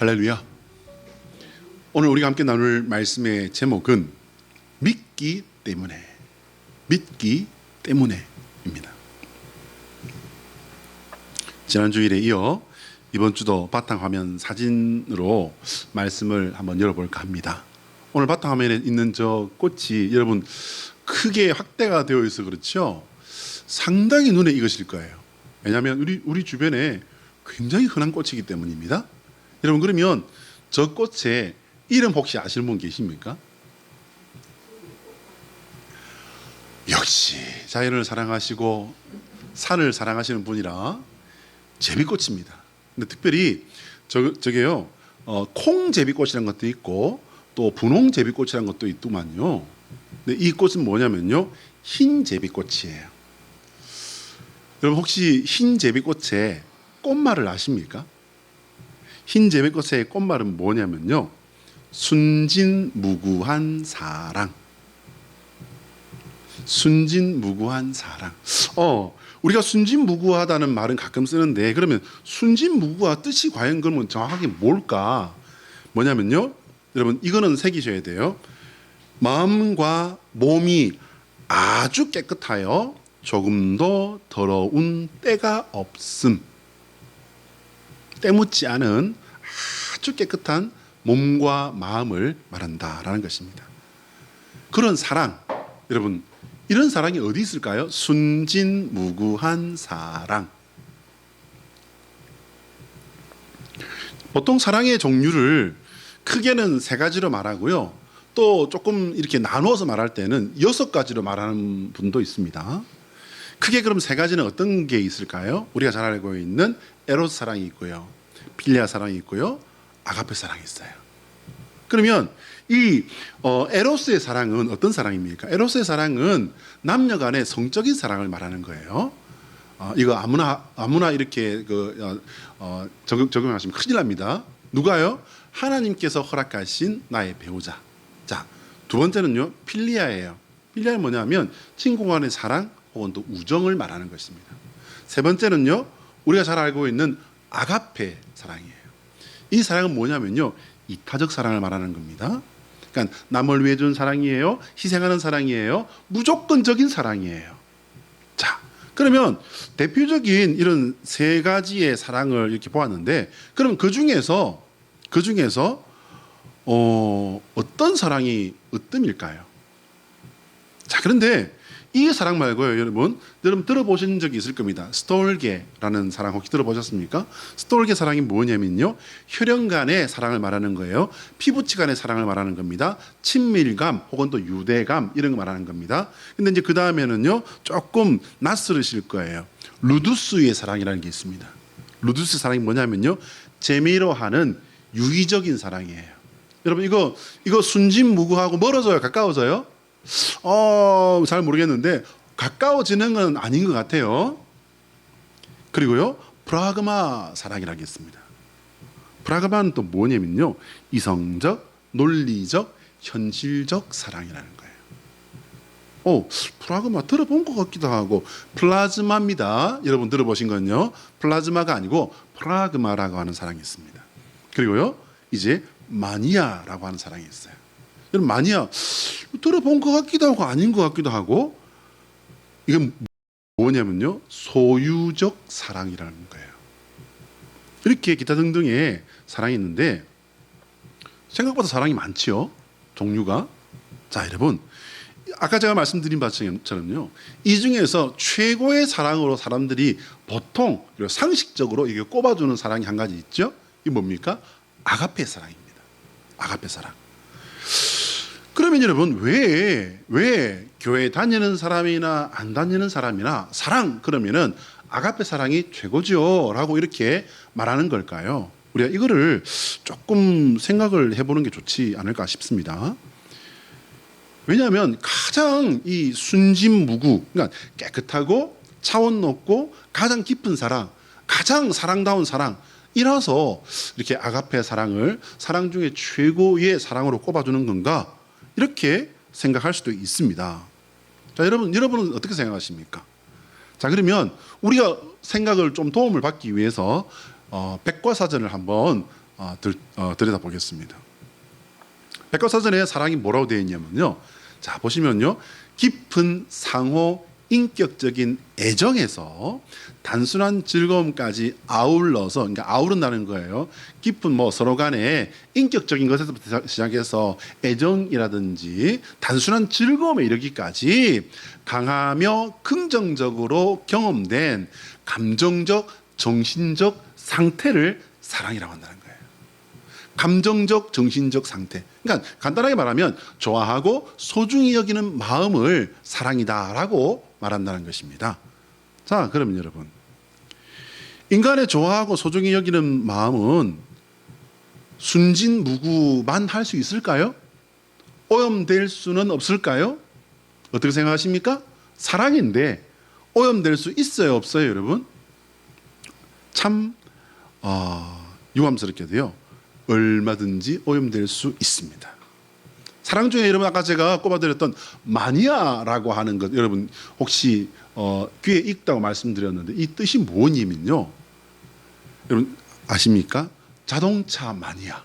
할렐루야. 오늘 우리가 함께 나눌 말씀의 제목은 믿기 때문에입니다. 지난 주일에 이어 이번 주도 바탕화면 사진으로 말씀을 한번 열어볼까 합니다. 오늘 바탕화면에 있는 저 꽃이 여러분 크게 확대가 되어 있어 그렇죠? 상당히 눈에 익으실 거예요. 왜냐하면 우리 주변에 굉장히 흔한 꽃이기 때문입니다. 여러분, 그러면 저 꽃의 이름 혹시 아시는 분 계십니까? 역시 자연을 사랑하시고 산을 사랑하시는 분이라 제비꽃입니다. 근데 특별히 저게요, 콩제비꽃이라는 것도 있고 또 분홍제비꽃이라는 것도 있더만요. 근데 이 꽃은 뭐냐면요, 흰제비꽃이에요. 여러분, 혹시 흰제비꽃의 꽃말을 아십니까? 흰제비꽃의 꽃말은 뭐냐면요, 순진무구한 사랑. 순진무구한 사랑. 우리가 순진무구하다는 말은 가끔 쓰는데, 그러면 순진무구와 뜻이 과연 그러면 정확하게 뭘까? 뭐냐면요, 여러분 이거는 새기셔야 돼요. 마음과 몸이 아주 깨끗하여 조금도 더러운 때가 없음. 때묻지 않은 아주 깨끗한 몸과 마음을 말한다라는 것입니다. 그런 사랑, 여러분 이런 사랑이 어디 있을까요? 순진무구한 사랑. 보통 사랑의 종류를 크게는 3가지로 말하고요, 또 조금 이렇게 나누어서 말할 때는 6가지로 말하는 분도 있습니다. 크게 그럼 3가지는 어떤 게 있을까요? 우리가 잘 알고 있는 에로스 사랑이 있고요, 필리아 사랑이 있고요, 아가페 사랑이 있어요. 그러면 이 에로스의 사랑은 어떤 사랑입니까? 에로스의 사랑은 남녀 간의 성적인 사랑을 말하는 거예요. 이거 아무나 이렇게 적용하시면 큰일 납니다. 누가요? 하나님께서 허락하신 나의 배우자. 자, 2번째는요, 필리아예요. 필리아는 뭐냐면 친구 간의 사랑 혹은 또 우정을 말하는 것입니다. 3번째는요, 우리가 잘 알고 있는 아가페 사랑이에요. 이 사랑은 뭐냐면요, 이타적 사랑을 말하는 겁니다. 그러니까 남을 위해 준 사랑이에요, 희생하는 사랑이에요, 무조건적인 사랑이에요. 자, 그러면 대표적인 이런 3가지의 사랑을 이렇게 보았는데, 그럼 그 중에서 어떤 사랑이 으뜸일까요? 자, 그런데 이 사랑 말고요, 여러분 들어보신 적이 있을 겁니다. 스톨게라는 사랑 혹시 들어보셨습니까? 스톨게 사랑이 뭐냐면요, 혈연 간의 사랑을 말하는 거예요. 피부치 간의 사랑을 말하는 겁니다. 친밀감 혹은 또 유대감, 이런 거 말하는 겁니다. 근데 이제 그 다음에는요, 조금 낯설으실 거예요. 루두스의 사랑이라는 게 있습니다. 루두스 사랑이 뭐냐면요, 재미로 하는 유의적인 사랑이에요. 여러분 이거 순진무구하고 멀어져요, 가까워져요? 잘 모르겠는데 가까워지는 건 아닌 것 같아요. 그리고요, 프라그마 사랑이라는 게 있습니다. 프라그마는 또 뭐냐면요, 이성적, 논리적, 현실적 사랑이라는 거예요. 프라그마 들어본 것 같기도 하고. 플라즈마입니다. 여러분 들어보신 건요, 플라즈마가 아니고 프라그마라고 하는 사랑이 있습니다. 그리고요, 이제 마니아라고 하는 사랑이 있어요. 여러분, 마니아 들어본 것 같기도 하고 아닌 것 같기도 하고. 이게 뭐냐면요, 소유적 사랑이라는 거예요. 이렇게 기타 등등의 사랑이 있는데 생각보다 사랑이 많지요, 종류가. 자, 여러분 아까 제가 말씀드린 것처럼요, 이 중에서 최고의 사랑으로 사람들이 보통 상식적으로 이게 꼽아주는 사랑이 한 가지 있죠. 이게 뭡니까? 아가페 사랑입니다. 아가페 사랑. 그러면 여러분, 왜 교회 다니는 사람이나 안 다니는 사람이나 사랑 그러면은 아가페 사랑이 최고죠 라고 이렇게 말하는 걸까요? 우리가 이거를 조금 생각을 해보는 게 좋지 않을까 싶습니다. 왜냐하면 가장 이 순진무구, 그러니까 깨끗하고 차원 높고 가장 깊은 사랑, 가장 사랑다운 사랑, 이라서 이렇게 아가페 사랑을 사랑 중에 최고의 사랑으로 꼽아주는 건가, 이렇게 생각할 수도 있습니다. 자, 여러분은 어떻게 생각하십니까? 자, 그러면 우리가 생각을 좀 도움을 받기 위해서 백과사전을 한번 들여다보겠습니다. 백과사전에 사랑이 뭐라고 되어 있냐면요. 자, 보시면요. 깊은 상호 인격적인 애정에서 단순한 즐거움까지 아울러서, 그러니까 아우른다는 거예요. 깊은 서로 간에 인격적인 것에서부터 시작해서 애정이라든지 단순한 즐거움에 이르기까지 강하며 긍정적으로 경험된 감정적, 정신적 상태를 사랑이라고 한다는 거예요. 감정적, 정신적 상태. 그러니까 간단하게 말하면 좋아하고 소중히 여기는 마음을 사랑이다라고 말한다는 것입니다. 자, 그러면 여러분, 인간의 좋아하고 소중히 여기는 마음은 순진무구만 할 수 있을까요? 오염될 수는 없을까요? 어떻게 생각하십니까? 사랑인데 오염될 수 있어요, 없어요, 여러분? 참 유감스럽게도요, 얼마든지 오염될 수 있습니다. 사랑 중에 여러분, 아까 제가 꼽아드렸던 마니아라고 하는 것, 여러분 혹시 귀에 익다고 말씀드렸는데 이 뜻이 뭐냐면요, 여러분 아십니까? 자동차 마니아,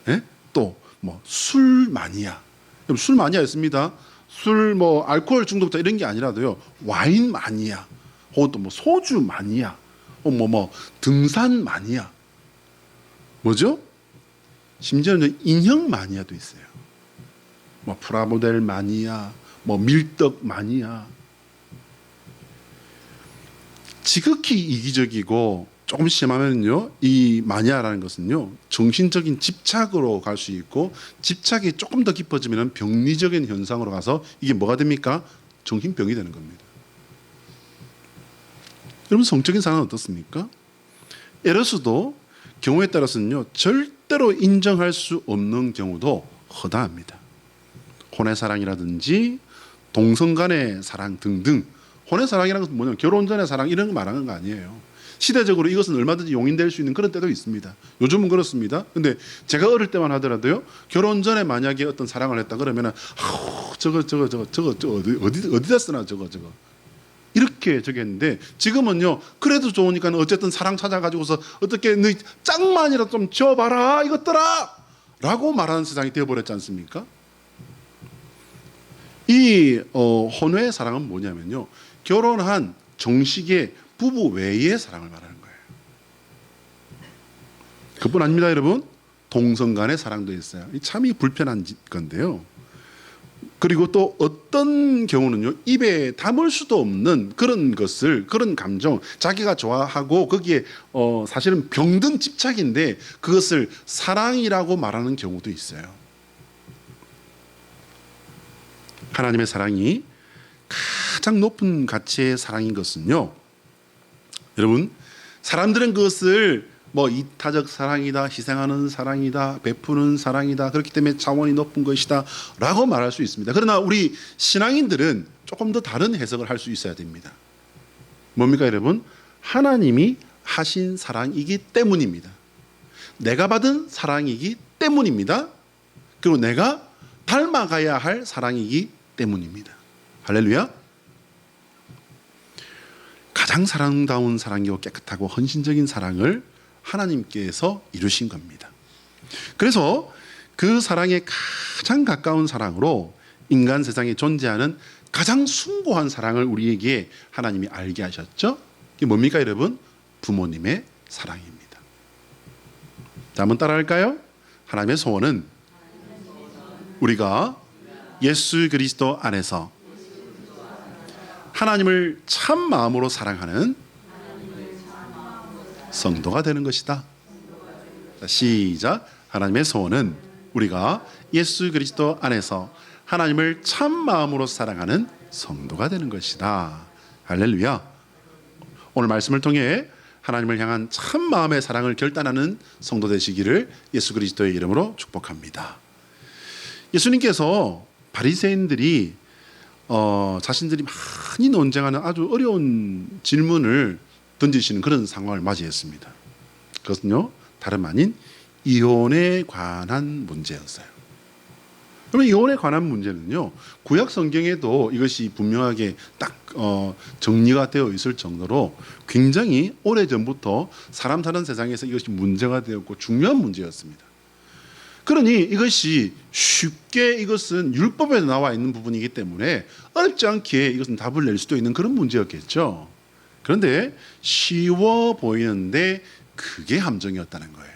예? 또 술 마니아. 여러분 술 마니아 있습니다. 술 알코올 중독자 이런 게 아니라도요, 와인 마니아, 혹은 또 소주 마니아, 등산 마니아, 뭐죠? 심지어는 인형 마니아도 있어요. 프라모델 마니아, 밀떡 마니아. 지극히 이기적이고 조금 심하면요, 이 마니아라는 것은요, 정신적인 집착으로 갈 수 있고, 집착이 조금 더 깊어지면 병리적인 현상으로 가서 이게 뭐가 됩니까? 정신병이 되는 겁니다. 여러분, 성적인 사랑은 어떻습니까? 에러스도 경우에 따라서는요, 절대로 인정할 수 없는 경우도 허다합니다. 혼의 사랑이라든지 동성 간의 사랑 등등. 혼의 사랑이라는 것은 뭐냐면 결혼 전의 사랑 이런 거 말하는 거 아니에요. 시대적으로 이것은 얼마든지 용인될 수 있는 그런 때도 있습니다. 요즘은 그렇습니다. 근데 제가 어릴 때만 하더라도요, 결혼 전에 만약에 어떤 사랑을 했다 그러면은 저거 어디다 쓰나 저거 이렇게 적였는데, 지금은요, 그래도 좋으니까 어쨌든 사랑 찾아가지고서 어떻게 너 짝만이라도 좀 지어봐라 이것들아 라고 말하는 세상이 되어버렸지 않습니까? 이 혼외의 사랑은 뭐냐면요, 결혼한 정식의 부부 외의 사랑을 말하는 거예요. 그뿐 아닙니다, 여러분. 동성 간의 사랑도 있어요. 참이 불편한 건데요. 그리고 또 어떤 경우는요, 입에 담을 수도 없는 그런 것을, 그런 감정, 자기가 좋아하고 거기에 사실은 병든 집착인데 그것을 사랑이라고 말하는 경우도 있어요. 하나님의 사랑이 가장 높은 가치의 사랑인 것은요, 여러분, 사람들은 그것을 이타적 사랑이다, 희생하는 사랑이다, 베푸는 사랑이다, 그렇기 때문에 차원이 높은 것이다 라고 말할 수 있습니다. 그러나 우리 신앙인들은 조금 더 다른 해석을 할 수 있어야 됩니다. 뭡니까, 여러분? 하나님이 하신 사랑이기 때문입니다. 내가 받은 사랑이기 때문입니다. 그리고 내가 닮아가야 할 사랑이기 때문입니다. 할렐루야. 가장 사랑다운 사랑이고 깨끗하고 헌신적인 사랑을 하나님께서 이루신 겁니다. 그래서 그 사랑에 가장 가까운 사랑으로 인간 세상에 존재하는 가장 숭고한 사랑을 우리에게 하나님이 알게 하셨죠. 이게 뭡니까, 여러분? 부모님의 사랑입니다. 자, 한번 따라할까요? 하나님의 소원은 우리가 예수 그리스도 안에서 하나님을 참 마음으로 사랑하는 성도가 되는 것이다. 자, 시작. 하나님의 소원은 우리가 예수 그리스도 안에서 하나님을 참 마음으로 사랑하는 성도가 되는 것이다. 할렐루야. 오늘 말씀을 통해 하나님을 향한 참 마음의 사랑을 결단하는 성도 되시기를 예수 그리스도의 이름으로 축복합니다. 예수님께서 바리새인들이 자신들이 많이 논쟁하는 아주 어려운 질문을 던지시는 그런 상황을 맞이했습니다. 그것은요, 다름 아닌 이혼에 관한 문제였어요. 그러면 이혼에 관한 문제는요, 구약 성경에도 이것이 분명하게 딱 정리가 되어 있을 정도로 굉장히 오래 전부터 사람 사는 세상에서 이것이 문제가 되었고 중요한 문제였습니다. 그러니 이것이 쉽게 이것은 율법에 나와 있는 부분이기 때문에 어렵지 않게 이것은 답을 낼 수도 있는 그런 문제였겠죠. 그런데 쉬워 보이는데 그게 함정이었다는 거예요.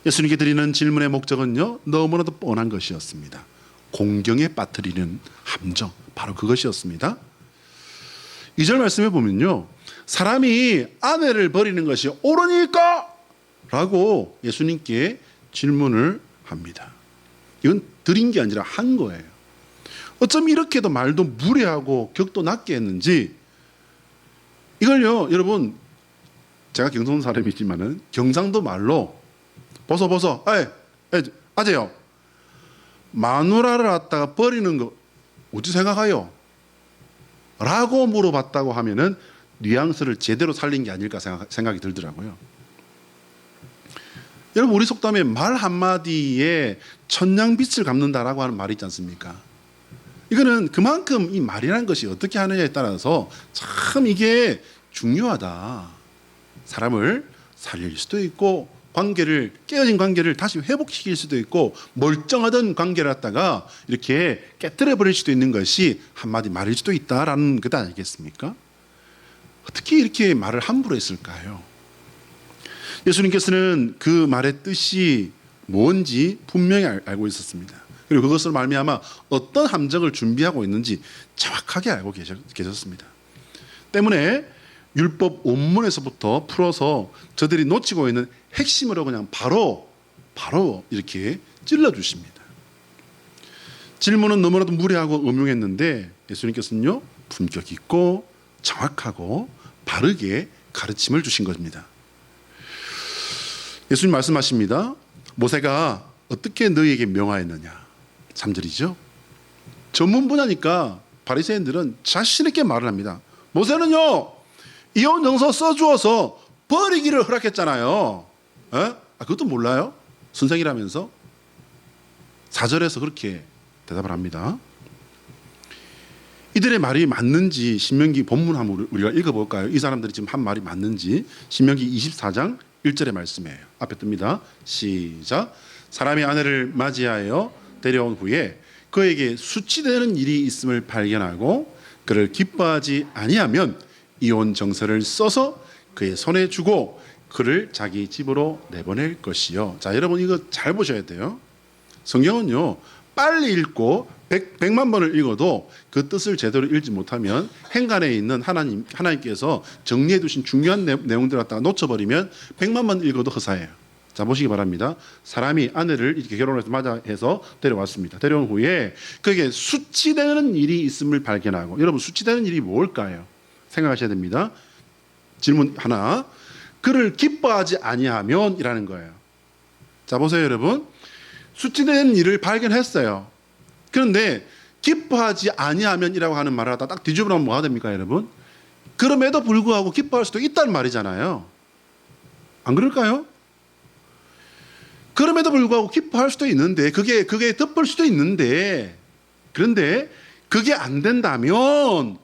예수님께 드리는 질문의 목적은요, 너무나도 뻔한 것이었습니다. 공경에 빠뜨리는 함정, 바로 그것이었습니다. 2절 말씀에 보면요, 사람이 아내를 버리는 것이 옳으니까? 라고 예수님께 질문을 합니다. 이건 드린 게 아니라 한 거예요. 어쩜 이렇게도 말도 무례하고 격도 낮게 했는지, 이걸요, 여러분, 제가 경상도 사람이지만은 경상도 말로 벗어 아재요, 마누라를 갖다가 버리는 거 어찌 생각하요? 라고 물어봤다고 하면은 뉘앙스를 제대로 살린 게 아닐까 생각이 들더라고요. 여러분, 우리 속담에 말 한마디에 천냥빛을 갚는다라고 하는 말이 있지 않습니까? 이거는 그만큼 이 말이라는 것이 어떻게 하느냐에 따라서 참 이게 중요하다. 사람을 살릴 수도 있고, 깨어진 관계를 다시 회복시킬 수도 있고, 멀쩡하던 관계를 갖다가 이렇게 깨뜨려 버릴 수도 있는 것이 한마디 말일 수도 있다라는 것 아니겠습니까? 어떻게 이렇게 말을 함부로 했을까요? 예수님께서는 그 말의 뜻이 뭔지 분명히 알고 있었습니다. 그리고 그것으로 말미암아 어떤 함정을 준비하고 있는지 정확하게 알고 계셨습니다. 때문에 율법 원문에서부터 풀어서 저들이 놓치고 있는 핵심으로 그냥 바로 이렇게 찔러주십니다. 질문은 너무나도 무례하고 음흉했는데 예수님께서는요, 품격 있고 정확하고 바르게 가르침을 주신 것입니다. 예수님 말씀하십니다. 모세가 어떻게 너희에게 명하였느냐. 3절이죠. 전문 분야니까 바리새인들은 자신 있게 말을 합니다. 모세는요, 이혼 정서 써주어서 버리기를 허락했잖아요. 그것도 몰라요? 선생이라면서? 4절에서 그렇게 대답을 합니다. 이들의 말이 맞는지 신명기 본문 한번 우리가 읽어볼까요? 이 사람들이 지금 한 말이 맞는지. 신명기 24장 1절의 말씀이에요. 앞에 뜹니다. 시작. 사람이 아내를 맞이하여 데려온 후에 그에게 수치되는 일이 있음을 발견하고 그를 기뻐하지 아니하면 이혼 정서를 써서 그의 손에 주고 그를 자기 집으로 내보낼 것이요. 자, 여러분 이거 잘 보셔야 돼요. 성경은요, 빨리 읽고 100만 번을 읽어도 그 뜻을 제대로 읽지 못하면 행간에 있는 하나님께서 정리해 두신 중요한 내용들을 갖다가 놓쳐버리면 100만 번 읽어도 허사해요. 자, 보시기 바랍니다. 사람이 아내를 이렇게 결혼해서 맞아해서 데려왔습니다. 데려온 후에 그에게 수치되는 일이 있음을 발견하고, 여러분 수치되는 일이 뭘까요? 생각하셔야 됩니다. 질문 하나, 그를 기뻐하지 아니하면 이라는 거예요. 자, 보세요 여러분, 수치되는 일을 발견했어요. 그런데 기뻐하지 아니하면이라고 하는 말을 하다 딱 뒤집어 놓으면 뭐가 됩니까 여러분? 그럼에도 불구하고 기뻐할 수도 있다는 말이잖아요. 안 그럴까요? 그럼에도 불구하고 기뻐할 수도 있는데, 그게 덮을 수도 있는데, 그런데 그게 안 된다면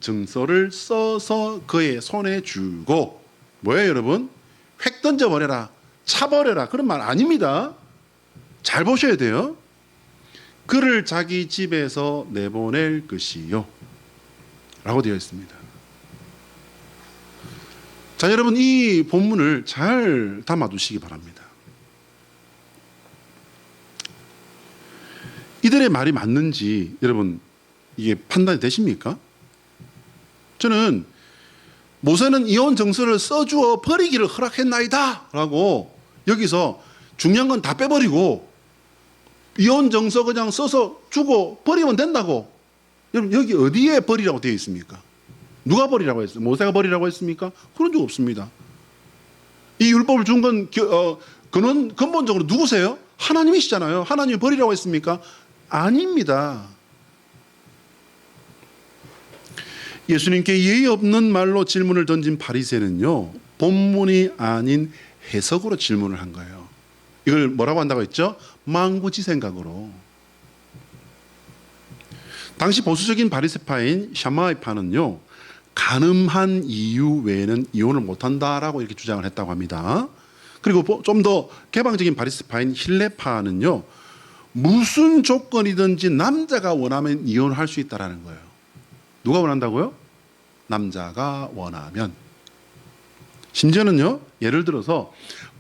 증서를 써서 그의 손에 주고, 뭐예요 여러분? 획 던져버려라, 차버려라, 그런 말 아닙니다. 잘 보셔야 돼요. 그를 자기 집에서 내보낼 것이요 라고 되어 있습니다. 자, 여러분 이 본문을 잘 담아두시기 바랍니다. 이들의 말이 맞는지 여러분 이게 판단이 되십니까? 저는 모세는 이혼 정서를 써주어 버리기를 허락했나이다 라고, 여기서 중요한 건 다 빼버리고 이혼 정서 그냥 써서 주고 버리면 된다고. 여러분 여기 어디에 버리라고 되어 있습니까? 누가 버리라고 했어요? 모세가 버리라고 했습니까? 그런 적 없습니다. 이 율법을 준 건 근본적으로 누구세요? 하나님이시잖아요. 하나님이 버리라고 했습니까? 아닙니다. 예수님께 예의 없는 말로 질문을 던진 바리새인은요, 본문이 아닌 해석으로 질문을 한 거예요. 이걸 뭐라고 한다고 했죠? 망구지생각으로. 당시 보수적인 바리새파인 샤마이파는요, 간음한 이유 외에는 이혼을 못한다라고 이렇게 주장을 했다고 합니다. 그리고 좀 더 개방적인 바리새파인 힐레파는요, 무슨 조건이든지 남자가 원하면 이혼할 수 있다라는 거예요. 누가 원한다고요? 남자가 원하면. 심지어는요, 예를 들어서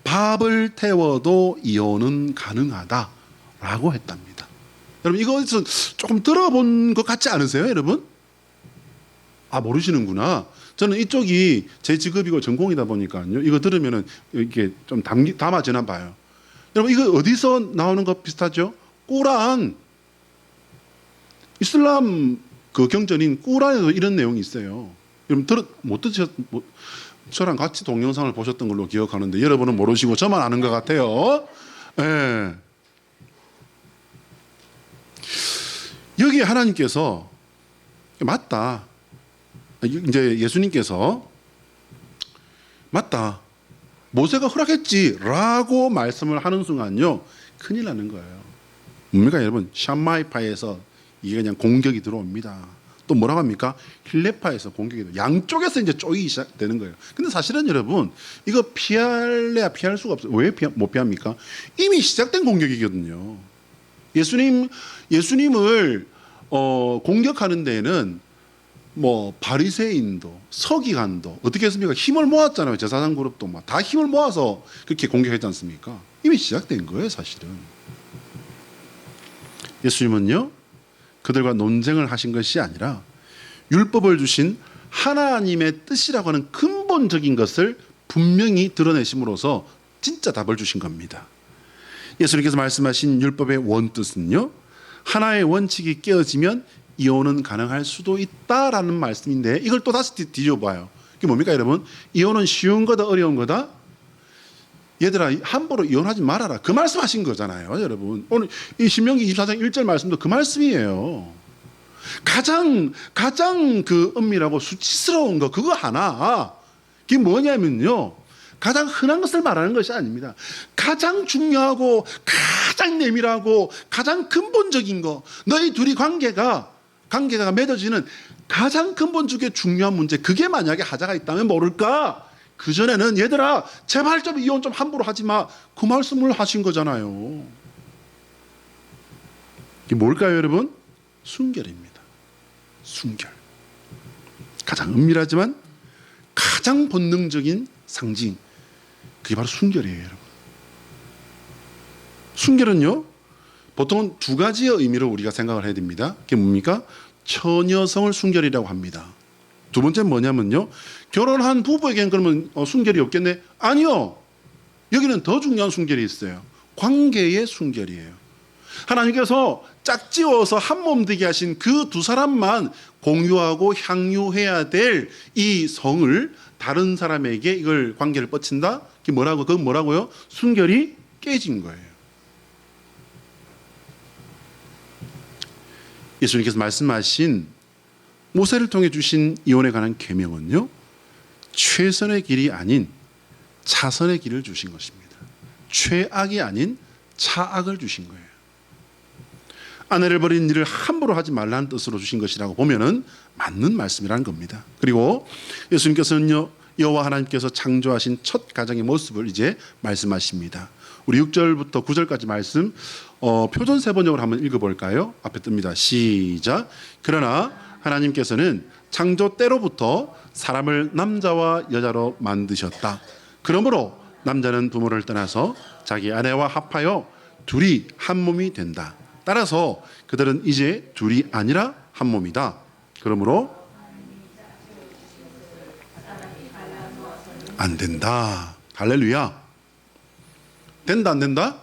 밥을 태워도 이혼은 가능하다라고 했답니다. 여러분, 이것은 조금 들어본 것 같지 않으세요, 여러분? 아, 모르시는구나. 저는 이쪽이 제 직업이고 전공이다 보니까요, 이거 들으면은 이렇게 좀 담아지나 봐요. 여러분, 이거 어디서 나오는 것 비슷하죠? 꾸란. 이슬람 그 경전인 꾸란에도 이런 내용이 있어요. 여러분 저랑 같이 동영상을 보셨던 걸로 기억하는데 여러분은 모르시고 저만 아는 것 같아요. 예. 여기에 하나님께서 맞다. 이제 예수님께서 맞다. 모세가 허락했지라고 말씀을 하는 순간요, 큰일 나는 거예요. 뭡니까 여러분? 샴마이파에서 이게 그냥 공격이 들어옵니다. 또 뭐라고 합니까? 힐레파에서 공격이 들어옵니다. 양쪽에서 이제 쪼이기 시작되는 거예요. 근데 사실은 여러분, 이거 피할래야 피할 수가 없어요. 왜 못 피합니까? 이미 시작된 공격이거든요. 예수님을 공격하는 데에는 뭐 바리새인도 서기관도 어떻게 했습니까? 힘을 모았잖아요. 제사장 그룹도 막 다 힘을 모아서 그렇게 공격했지 않습니까? 이미 시작된 거예요, 사실은. 예수님은요, 그들과 논쟁을 하신 것이 아니라 율법을 주신 하나님의 뜻이라고 하는 근본적인 것을 분명히 드러내심으로써 진짜 답을 주신 겁니다. 예수님께서 말씀하신 율법의 원뜻은요, 하나의 원칙이 깨어지면 이혼은 가능할 수도 있다라는 말씀인데, 이걸 또 다시 뒤져봐요. 그게 뭡니까 여러분? 이혼은 쉬운 거다 어려운 거다? 얘들아, 함부로 이혼하지 말아라, 그 말씀하신 거잖아요, 여러분. 오늘 이 신명기 24장 1절 말씀도 그 말씀이에요. 가장 그 은밀하고 수치스러운 거 그거 하나, 그게 뭐냐면요, 가장 흔한 것을 말하는 것이 아닙니다. 가장 중요하고 가장 내밀하고 가장 근본적인 거, 너희 둘이 관계가 맺어지는 가장 근본적인 중요한 문제, 그게 만약에 하자가 있다면 모를까? 그전에는 얘들아 제발 좀 이혼 좀 함부로 하지 마, 그 말씀을 하신 거잖아요. 이게 뭘까요 여러분? 순결입니다. 순결. 가장 은밀하지만 가장 본능적인 상징, 그게 바로 순결이에요 여러분. 순결은요, 보통은 두 가지의 의미로 우리가 생각을 해야 됩니다. 그게 뭡니까? 처녀성을 순결이라고 합니다. 두 번째는 뭐냐면요, 결혼한 부부에게는 그러면 순결이 없겠네? 아니요. 여기는 더 중요한 순결이 있어요. 관계의 순결이에요. 하나님께서 짝지어서 한 몸 되게 하신 그 두 사람만 공유하고 향유해야 될 이 성을 다른 사람에게 이걸 관계를 뻗친다? 그건 뭐라고요? 순결이 깨진 거예요. 예수님께서 말씀하신 모세를 통해 주신 이혼에 관한 계명은요, 최선의 길이 아닌 차선의 길을 주신 것입니다. 최악이 아닌 차악을 주신 거예요. 아내를 버린 일을 함부로 하지 말라는 뜻으로 주신 것이라고 보면은 맞는 말씀이라는 겁니다. 그리고 예수님께서는요, 여호와 하나님께서 창조하신 첫 가정의 모습을 이제 말씀하십니다. 우리 6절부터 9절까지 말씀 표준 세번역으로 한번 읽어볼까요? 앞에 뜹니다. 시작. 그러나 하나님께서는 창조 때로부터 사람을 남자와 여자로 만드셨다. 그러므로 남자는 부모를 떠나서 자기 아내와 합하여 둘이 한 몸이 된다. 따라서 그들은 이제 둘이 아니라 한 몸이다. 그러므로 안 된다. 할렐루야. 된다 안 된다?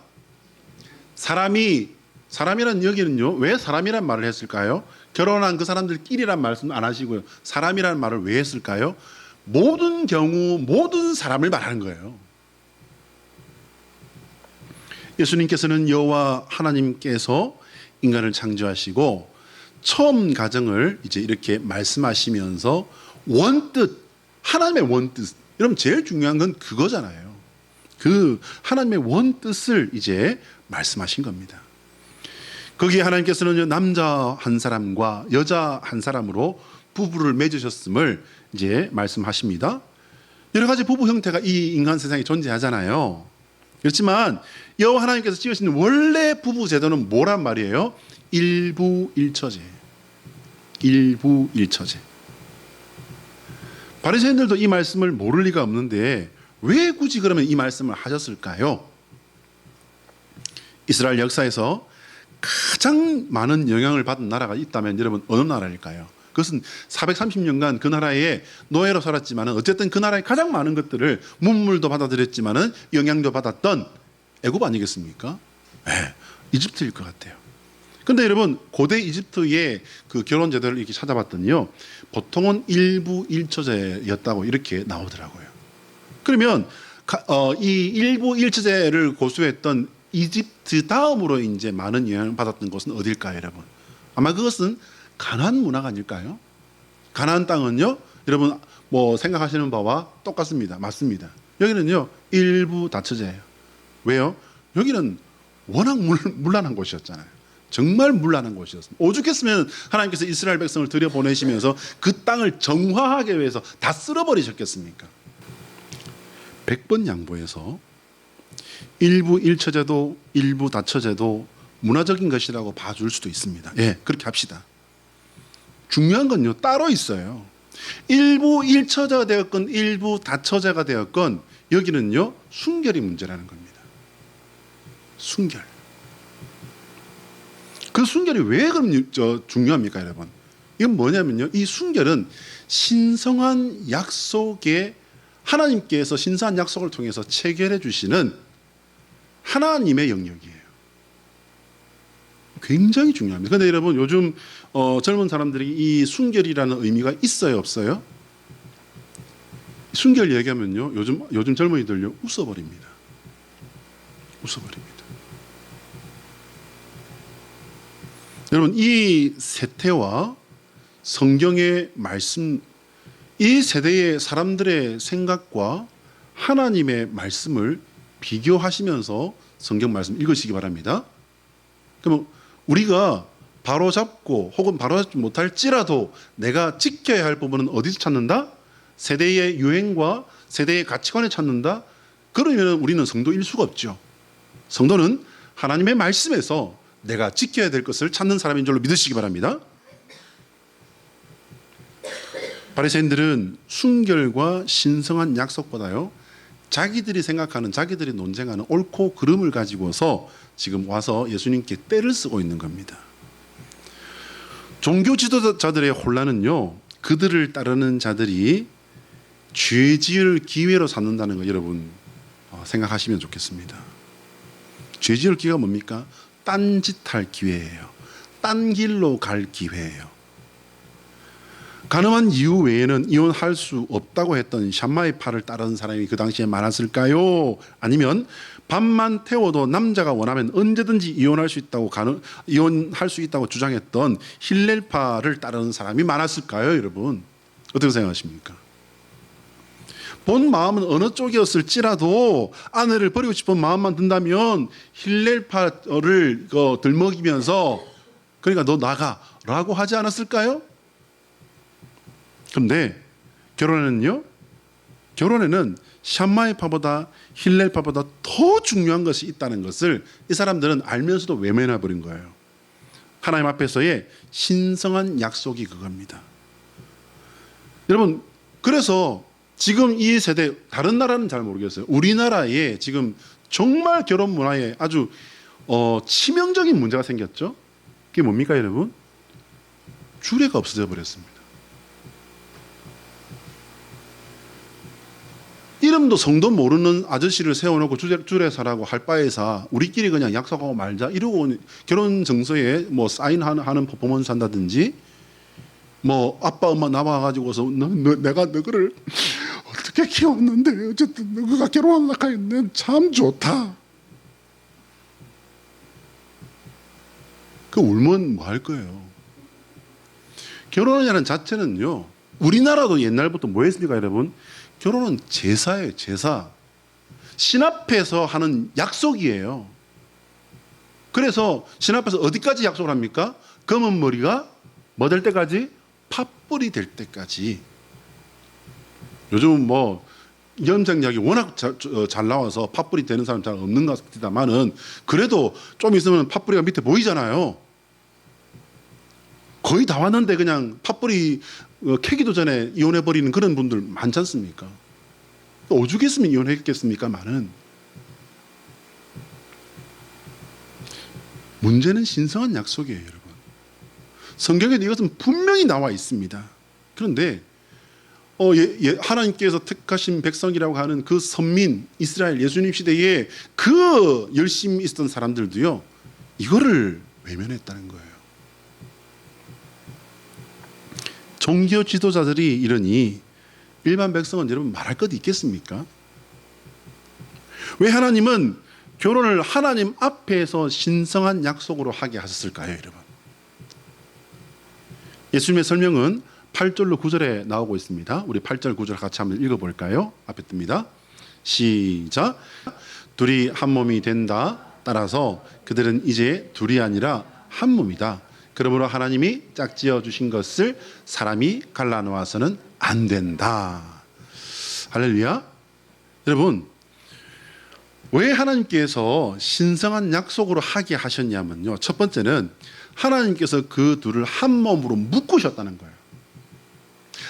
사람이란 여기는요, 왜 사람이란 말을 했을까요? 결혼한 그 사람들끼리란 말씀 안 하시고요, 사람이라는 말을 왜 했을까요? 모든 경우 모든 사람을 말하는 거예요. 예수님께서는 여호와 하나님께서 인간을 창조하시고 처음 가정을 이제 이렇게 말씀하시면서 원뜻, 하나님의 원뜻, 여러분 제일 중요한 건 그거잖아요. 그 하나님의 원 뜻을 이제 말씀하신 겁니다. 거기에 하나님께서는 남자 한 사람과 여자 한 사람으로 부부를 맺으셨음을 이제 말씀하십니다. 여러 가지 부부 형태가 이 인간 세상에 존재하잖아요. 그렇지만 여호와 하나님께서 지으신 원래 부부 제도는 뭐란 말이에요? 일부일처제예요. 일부일처제. 바리새인들도 이 말씀을 모를 리가 없는데 왜 굳이 그러면 이 말씀을 하셨을까요? 이스라엘 역사에서 가장 많은 영향을 받은 나라가 있다면 여러분 어느 나라일까요? 그것은 430년간 그 나라에 노예로 살았지만 어쨌든 그 나라에 가장 많은 것들을 문물도 받아들였지만 영향도 받았던 애굽 아니겠습니까? 네, 이집트일 것 같아요. 그런데 여러분 고대 이집트의 그 결혼 제도를 이렇게 찾아봤더니요, 보통은 일부일처제였다고 이렇게 나오더라고요. 그러면 이 일부일처제를 고수했던 이집트 다음으로 이제 많은 영향을 받았던 곳은 어딜까요, 여러분? 아마 그것은 가나안 문화가 아닐까요? 가나안 땅은요, 여러분 뭐 생각하시는 바와 똑같습니다. 맞습니다. 여기는요 일부 다처제예요. 왜요? 여기는 워낙 문란한 곳이었잖아요. 정말 문란한 곳이었습니다. 오죽했으면 하나님께서 이스라엘 백성을 들여보내시면서 그 땅을 정화하기 위해서 다 쓸어버리셨겠습니까? 100번 양보해서 일부 일처제도 일부 다처제도 문화적인 것이라고 봐줄 수도 있습니다. 예, 그렇게 합시다. 중요한 건요 따로 있어요. 일부 일처제가 되었건 일부 다처제가 되었건 여기는요 순결이 문제라는 겁니다. 순결. 그 순결이 왜 그럼 중요합니까, 여러분? 이건 뭐냐면요, 이 순결은 신성한 약속에 하나님께서 신성한 약속을 통해서 체결해 주시는 하나님의 영역이에요. 굉장히 중요합니다. 그런데 여러분 요즘 젊은 사람들이 이 순결이라는 의미가 있어요, 없어요? 순결 얘기하면요 요즘 젊은이들요 웃어버립니다. 웃어버립니다. 여러분 이 세태와 성경의 말씀, 이 세대의 사람들의 생각과 하나님의 말씀을 비교하시면서 성경 말씀 읽으시기 바랍니다. 그러면 우리가 바로잡고 혹은 바로잡지 못할지라도 내가 지켜야 할 부분은 어디서 찾는다? 세대의 유행과 세대의 가치관에 찾는다? 그러면 우리는 성도일 수가 없죠. 성도는 하나님의 말씀에서 내가 지켜야 될 것을 찾는 사람인 줄로 믿으시기 바랍니다. 바리새인들은 순결과 신성한 약속보다요 자기들이 생각하는, 자기들이 논쟁하는 옳고 그름을 가지고서 지금 와서 예수님께 떼를 쓰고 있는 겁니다. 종교 지도자들의 혼란은요 그들을 따르는 자들이 죄 지을 기회로 삼는다는 거 여러분 생각하시면 좋겠습니다. 죄 지을 기회가 뭡니까? 딴짓할 기회예요. 딴 길로 갈 기회예요. 가늠한 이유 외에는 이혼할 수 없다고 했던 샴마의 팔을 따르는 사람이 그 당시에 많았을까요? 아니면 밤만 태워도 남자가 원하면 언제든지 이혼할 수 있다고 주장했던 힐렐파를 따르는 사람이 많았을까요, 여러분? 어떻게 생각하십니까? 본 마음은 어느 쪽이었을지라도 아내를 버리고 싶은 마음만 든다면 힐렐파를 들먹이면서 그러니까 너 나가라고 하지 않았을까요? 그런데 결혼에는 샴마이파보다 힐렐파보다 더 중요한 것이 있다는 것을 이 사람들은 알면서도 외면해 버린 거예요. 하나님 앞에서의 신성한 약속이 그겁니다. 여러분 그래서 지금 이 세대, 다른 나라는 잘 모르겠어요. 우리나라에 지금 정말 결혼 문화에 아주 치명적인 문제가 생겼죠. 그게 뭡니까, 여러분? 주례가 없어져 버렸습니다. 이름도 성도 모르는 아저씨를 세워놓고 주례사라고 할 바에서 우리끼리 그냥 약속하고 말자 이러고 결혼 정서에 뭐 사인하는 퍼포먼스 한다든지 뭐 아빠 엄마 나와가지고서 내가 너를 어떻게 키웠는데 어쨌든 너가 결혼하려고 했는데 참 좋다. 그 울면 뭐 할 거예요. 결혼이라는 자체는요 우리나라도 옛날부터 뭐 했습니까, 여러분? 결혼은 제사예요, 제사. 신 앞에서 하는 약속이에요. 그래서 신 앞에서 어디까지 약속을 합니까? 검은 머리가 뭐 될 때까지? 팥불이 될 때까지. 요즘은 뭐 염색약이 워낙 잘 나와서 팥불이 되는 사람 잘 없는 것 같습니다만은 그래도 좀 있으면 팥불이가 밑에 보이잖아요. 거의 다 왔는데 그냥 팥불이 캐기도 전에 이혼해 버리는 그런 분들 많지 않습니까? 오죽했으면 이혼했겠습니까? 많은. 문제는 신성한 약속이에요, 여러분. 성경에도 이것은 분명히 나와 있습니다. 그런데 하나님께서 택하신 백성이라고 하는 그 선민 이스라엘 예수님 시대에 그 열심히 있었던 사람들도요, 이거를 외면했다는 거예요. 종교 지도자들이 이러니 일반 백성은 여러분 말할 것 있겠습니까? 왜 하나님은 결혼을 하나님 앞에서 신성한 약속으로 하게 하셨을까요, 여러분? 예수님의 설명은 8절로 9절에 나오고 있습니다. 우리 8절 9절 같이 한번 읽어볼까요? 앞에 뜹니다. 시작. 둘이 한 몸이 된다. 따라서 그들은 이제 둘이 아니라 한 몸이다. 그러므로 하나님이 짝지어 주신 것을 사람이 갈라놓아서는 안 된다. 할렐루야. 여러분, 왜 하나님께서 신성한 약속으로 하게 하셨냐면요, 첫 번째는 하나님께서 그 둘을 한 몸으로 묶으셨다는 거예요.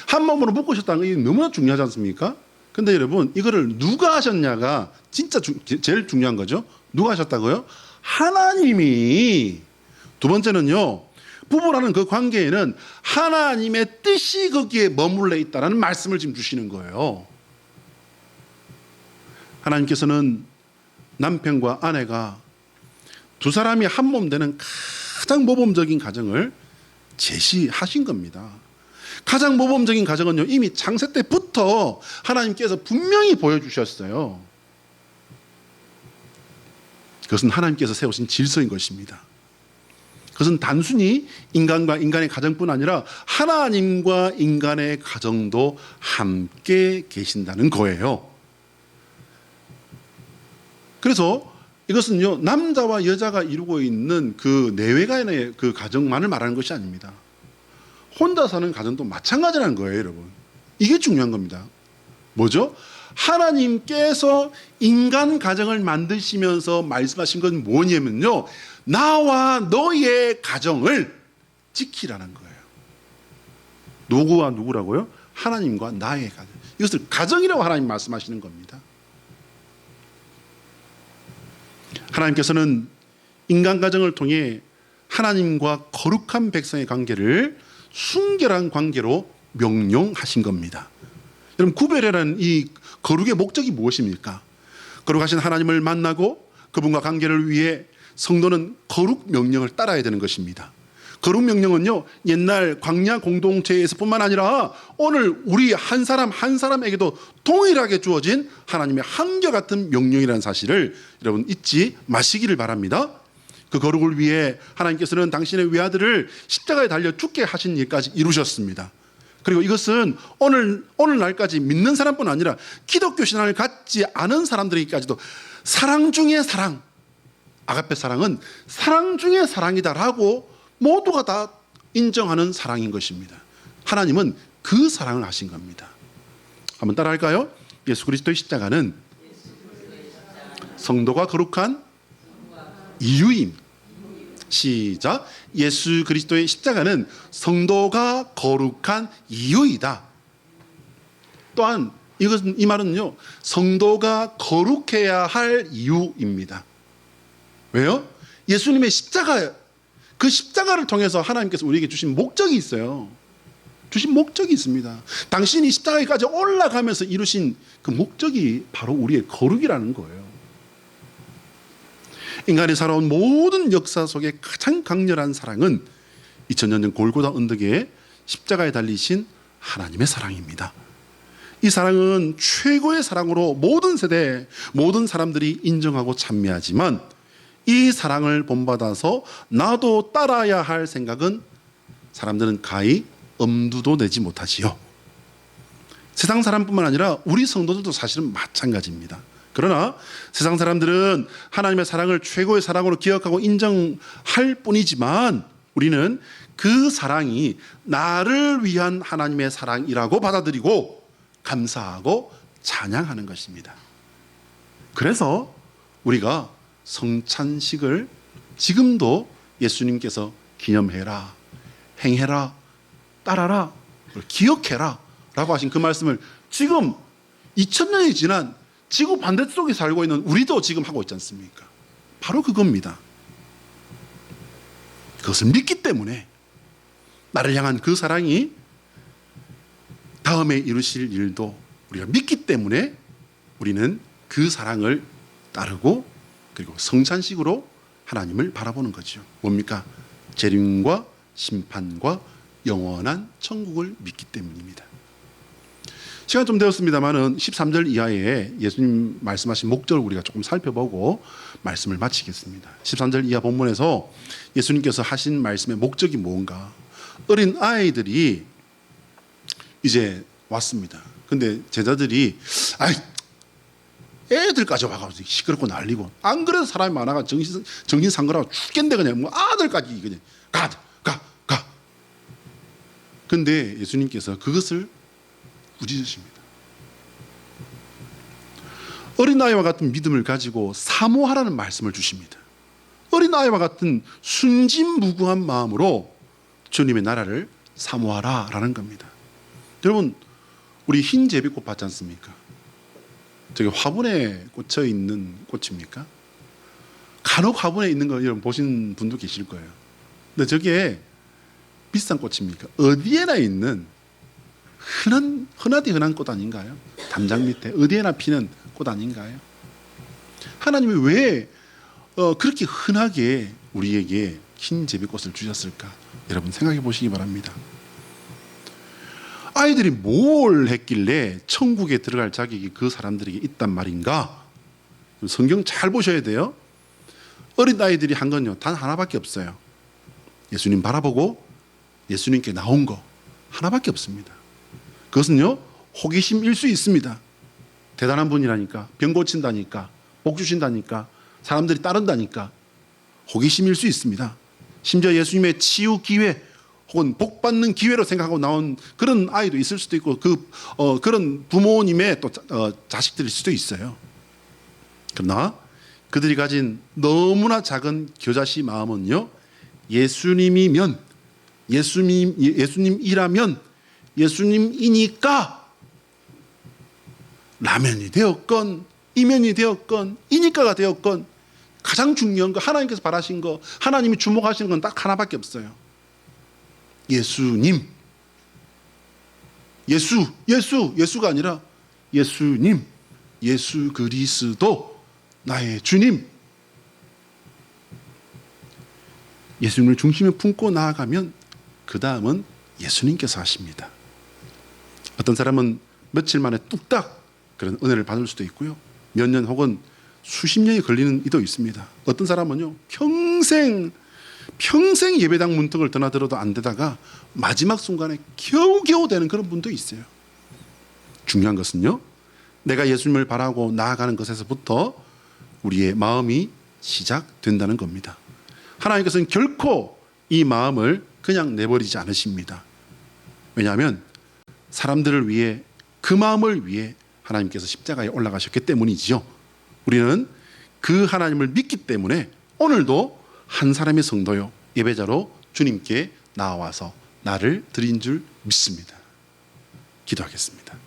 한 몸으로 묶으셨다는 게 너무나 중요하지 않습니까? 근데 여러분, 이거를 누가 하셨냐가 진짜 제일 중요한 거죠. 누가 하셨다고요? 하나님이. 두 번째는요, 부부라는 그 관계에는 하나님의 뜻이 거기에 머물러 있다는 말씀을 지금 주시는 거예요. 하나님께서는 남편과 아내가 두 사람이 한 몸 되는 가장 모범적인 가정을 제시하신 겁니다. 가장 모범적인 가정은요, 이미 창세 때부터 하나님께서 분명히 보여주셨어요. 그것은 하나님께서 세우신 질서인 것입니다. 그것은 단순히 인간과 인간의 가정뿐 아니라 하나님과 인간의 가정도 함께 계신다는 거예요. 그래서 이것은요, 남자와 여자가 이루고 있는 그 내외간의 그 가정만을 말하는 것이 아닙니다. 혼자 사는 가정도 마찬가지라는 거예요, 여러분. 이게 중요한 겁니다. 뭐죠? 하나님께서 인간 가정을 만드시면서 말씀하신 건 뭐냐면요, 나와 너의 가정을 지키라는 거예요. 누구와 누구라고요? 하나님과 나의 가정. 이것을 가정이라고 하나님 말씀하시는 겁니다. 하나님께서는 인간 가정을 통해 하나님과 거룩한 백성의 관계를 순결한 관계로 명령하신 겁니다. 여러분, 구별이라는 이 거룩의 목적이 무엇입니까? 거룩하신 하나님을 만나고 그분과 관계를 위해 성도는 거룩 명령을 따라야 되는 것입니다. 거룩 명령은요, 옛날 광야 공동체에서뿐만 아니라 오늘 우리 한 사람 한 사람에게도 동일하게 주어진 하나님의 한결같은 명령이라는 사실을 여러분 잊지 마시기를 바랍니다. 그 거룩을 위해 하나님께서는 당신의 외아들을 십자가에 달려 죽게 하신 일까지 이루셨습니다. 그리고 이것은 오늘날까지 믿는 사람뿐 아니라 기독교 신앙을 갖지 않은 사람들에게까지도 사랑 중의 사랑, 아가페 사랑은 사랑 중의 사랑이다라고 모두가 다 인정하는 사랑인 것입니다. 하나님은 그 사랑을 하신 겁니다. 한번 따라할까요? 예수 그리스도의 십자가는 성도가 거룩한 이유입니다. 시작. 예수 그리스도의 십자가는 성도가 거룩한 이유이다. 또한 이 말은요, 성도가 거룩해야 할 이유입니다. 왜요? 예수님의 십자가, 그 십자가를 통해서 하나님께서 우리에게 주신 목적이 있어요. 주신 목적이 있습니다. 당신이 십자가까지 올라가면서 이루신 그 목적이 바로 우리의 거룩이라는 거예요. 인간이 살아온 모든 역사 속에 가장 강렬한 사랑은 2000년 전 골고다 언덕에 십자가에 달리신 하나님의 사랑입니다. 이 사랑은 최고의 사랑으로 모든 세대, 모든 사람들이 인정하고 찬미하지만 이 사랑을 본받아서 나도 따라야 할 생각은 사람들은 가히 엄두도 내지 못하지요. 세상 사람뿐만 아니라 우리 성도들도 사실은 마찬가지입니다. 그러나 세상 사람들은 하나님의 사랑을 최고의 사랑으로 기억하고 인정할 뿐이지만 우리는 그 사랑이 나를 위한 하나님의 사랑이라고 받아들이고 감사하고 찬양하는 것입니다. 그래서 우리가 성찬식을 지금도 예수님께서 기념해라, 행해라, 따라라, 기억해라 라고 하신 그 말씀을 지금 2000년이 지난 지구 반대쪽에 살고 있는 우리도 지금 하고 있지 않습니까? 바로 그겁니다. 그것을 믿기 때문에 나를 향한 그 사랑이 다음에 이루실 일도 우리가 믿기 때문에 우리는 그 사랑을 따르고 그리고 성찬식으로 하나님을 바라보는 거죠. 뭡니까? 재림과 심판과 영원한 천국을 믿기 때문입니다. 시간 좀 되었습니다만은 13절 이하에 예수님 말씀하신 목적을 우리가 조금 살펴보고 말씀을 마치겠습니다. 13절 이하 본문에서 예수님께서 하신 말씀의 목적이 뭔가? 어린 아이들이 이제 왔습니다. 근데 제자들이 애들까지 와가지고 시끄럽고 난리고 안 그래도 사람이 많아가 정신 상거라고 죽겠는데 그냥 뭐 아들까지 그냥 가. 근데 예수님께서 그것을 꾸짖으십니다. 어린아이와 같은 믿음을 가지고 사모하라는 말씀을 주십니다. 어린아이와 같은 순진무구한 마음으로 주님의 나라를 사모하라라는 겁니다. 여러분, 우리 흰 제비꽃 봤지 않습니까? 저기 화분에 꽂혀 있는 꽃입니까? 간혹 화분에 있는 거 여러분 보신 분도 계실 거예요. 근데 저게 비싼 꽃입니까? 어디에나 있는 흔하디 흔한 꽃 아닌가요? 담장 밑에 어디에나 피는 꽃 아닌가요? 하나님이 왜 그렇게 흔하게 우리에게 흰 제비꽃을 주셨을까? 여러분 생각해 보시기 바랍니다. 아이들이 뭘 했길래 천국에 들어갈 자격이 그 사람들에게 있단 말인가? 성경 잘 보셔야 돼요. 어린 아이들이 한 건요 단 하나밖에 없어요. 예수님 바라보고 예수님께 나온 거 하나밖에 없습니다. 그것은요 호기심일 수 있습니다. 대단한 분이라니까, 병 고친다니까, 복 주신다니까, 사람들이 따른다니까 호기심일 수 있습니다. 심지어 예수님의 치유 기회 혹은 복 받는 기회로 생각하고 나온 그런 아이도 있을 수도 있고 그런 부모님의 또 자식들일 수도 있어요. 그러나 그들이 가진 너무나 작은 겨자씨 마음은요 예수님이면, 예수님이라면, 예수님이니까 라면이 되었건 이면이 되었건 이니까가 되었건 가장 중요한 거, 하나님께서 바라신 거, 하나님이 주목하시는 건 딱 하나밖에 없어요. 예수님. 예수가 아니라 예수님, 예수 그리스도, 나의 주님. 예수님을 중심에 품고 나아가면 그 다음은 예수님께서 하십니다. 어떤 사람은 며칠 만에 뚝딱 그런 은혜를 받을 수도 있고요. 몇 년 혹은 수십 년이 걸리는 이도 있습니다. 어떤 사람은요 평생 예배당 문턱을 드나들어도 안 되다가 마지막 순간에 겨우겨우 되는 그런 분도 있어요. 중요한 것은요 내가 예수님을 바라고 나아가는 것에서부터 우리의 마음이 시작된다는 겁니다. 하나님께서는 결코 이 마음을 그냥 내버리지 않으십니다. 왜냐하면 사람들을 위해, 그 마음을 위해 하나님께서 십자가에 올라가셨기 때문이지요. 우리는 그 하나님을 믿기 때문에 오늘도 한 사람의 성도요 예배자로 주님께 나와서 나를 드린 줄 믿습니다. 기도하겠습니다.